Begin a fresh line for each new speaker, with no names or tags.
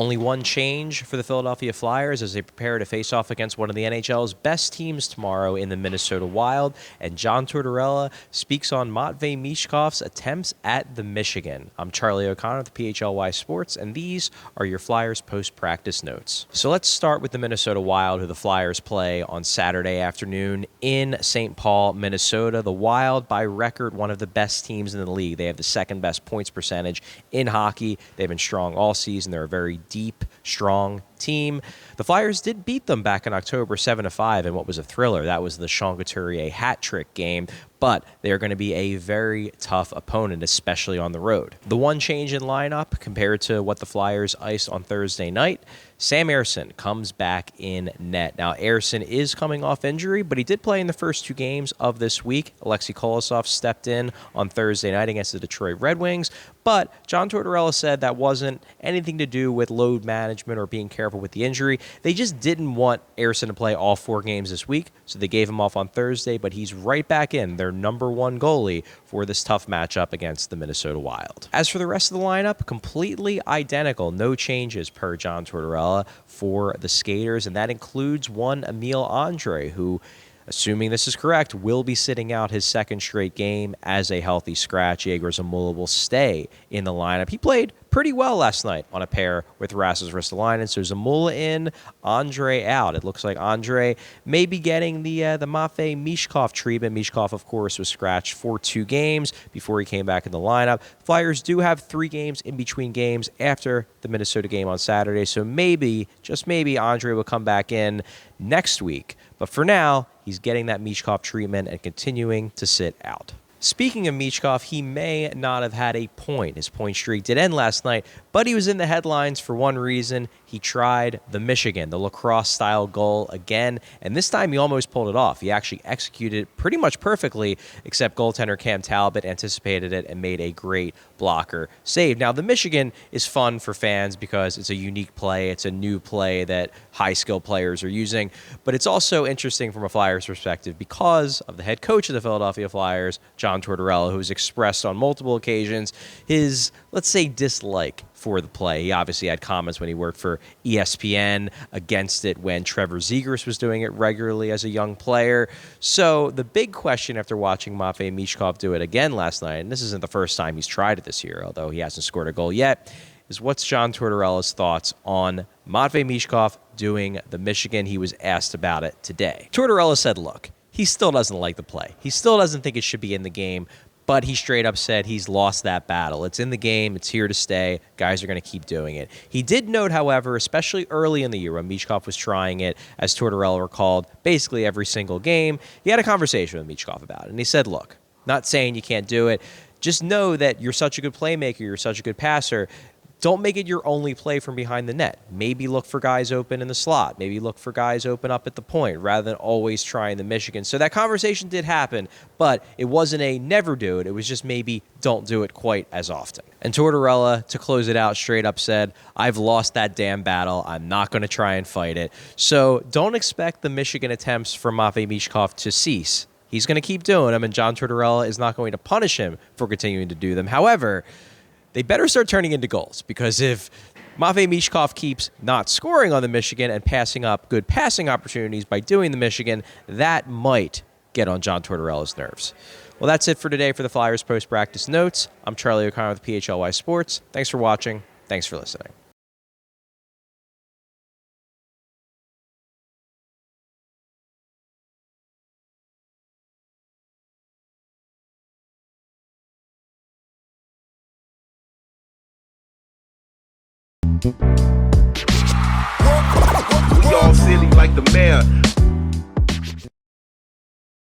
Only one change for the Philadelphia Flyers as they prepare to face off against one of the NHL's best teams tomorrow in the Minnesota Wild. And John Tortorella speaks on Matvei Michkov's attempts at the Michigan. I'm Charlie O'Connor with PHLY Sports, and these are your Flyers post-practice notes. So let's start with the Minnesota Wild, who the Flyers play on Saturday afternoon in St. Paul, Minnesota. The Wild, by record, one of the best teams in the league. They have the second best points percentage in hockey. They've been strong all season. They're a very deep, strong team. The Flyers did beat them back in October 7-5 in what was a thriller. That was the Sean Couturier hat trick game, but they're going to be a very tough opponent, especially on the road. The one change in lineup compared to what the Flyers iced on Thursday night, Sam Ersson comes back in net. Now, Ersson is coming off injury, but he did play in the first two games of this week. Alexei Kolosov stepped in on Thursday night against the Detroit Red Wings, but John Tortorella said that wasn't anything to do with load management or being careful with the injury. They just didn't want Ersson to play all 4 games this week, so they gave him off on Thursday, but he's right back in, their number one goalie for this tough matchup against the Minnesota Wild. As for the rest of the lineup, completely identical, no changes per John Tortorella for the skaters, and that includes one Emil Andrae, who, assuming this is correct, will be sitting out his second straight game as a healthy scratch. Yegor Zamula will stay in the lineup. He played pretty well last night on a pair with Rasmus Ristolainen. So Zamula in, Andrae out. It looks like Andrae may be getting the Matvei Michkov treatment. Michkov, of course, was scratched for 2 games before he came back in the lineup. Flyers do have 3 games in between games after the Minnesota game on Saturday. So maybe, just maybe, Andrae will come back in next week. But for now, he's getting that Michkov treatment and continuing to sit out. Speaking of Michkov, he may not have had a point. His point streak did end last night, but he was in the headlines for one reason. He tried the Michigan, the lacrosse-style goal again, and this time he almost pulled it off. He actually executed it pretty much perfectly, except goaltender Cam Talbot anticipated it and made a great blocker save. Now, the Michigan is fun for fans because it's a unique play. It's a new play that high-skill players are using, but it's also interesting from a Flyers perspective because of the head coach of the Philadelphia Flyers, John Tortorella, who's expressed on multiple occasions his, let's say, dislike for the play. He obviously had comments when he worked for ESPN against it when Trevor Zegras was doing it regularly as a young player. So the big question after watching Matvei Michkov do it again last night, and this isn't the first time he's tried it this year, although he hasn't scored a goal yet, is what's John Tortorella's thoughts on Matvei Michkov doing the Michigan? He was asked about it today. Tortorella said, look, he still doesn't like the play. He still doesn't think it should be in the game, but he straight up said he's lost that battle. It's in the game. It's here to stay. Guys are going to keep doing it. He did note, however, especially early in the year when Michkov was trying it, as Tortorella recalled, basically every single game, he had a conversation with Michkov about it. And he said, look, not saying you can't do it. Just know that you're such a good playmaker. You're such a good passer. Don't make it your only play from behind the net. Maybe look for guys open in the slot. Maybe look for guys open up at the point rather than always trying the Michigan. So that conversation did happen, but it wasn't a never do it. It was just maybe don't do it quite as often. And Tortorella, to close it out, straight up said, I've lost that damn battle. I'm not going to try and fight it. So don't expect the Michigan attempts from Matvei Michkov to cease. He's going to keep doing them, and John Tortorella is not going to punish him for continuing to do them. However, they better start turning into goals, because if Matvei Michkov keeps not scoring on the Michigan and passing up good passing opportunities by doing the Michigan, that might get on John Tortorella's nerves. Well, that's it for today for the Flyers post-practice notes. I'm Charlie O'Connor with PHLY Sports. Thanks for watching. Thanks for listening.
We all silly like the mayor.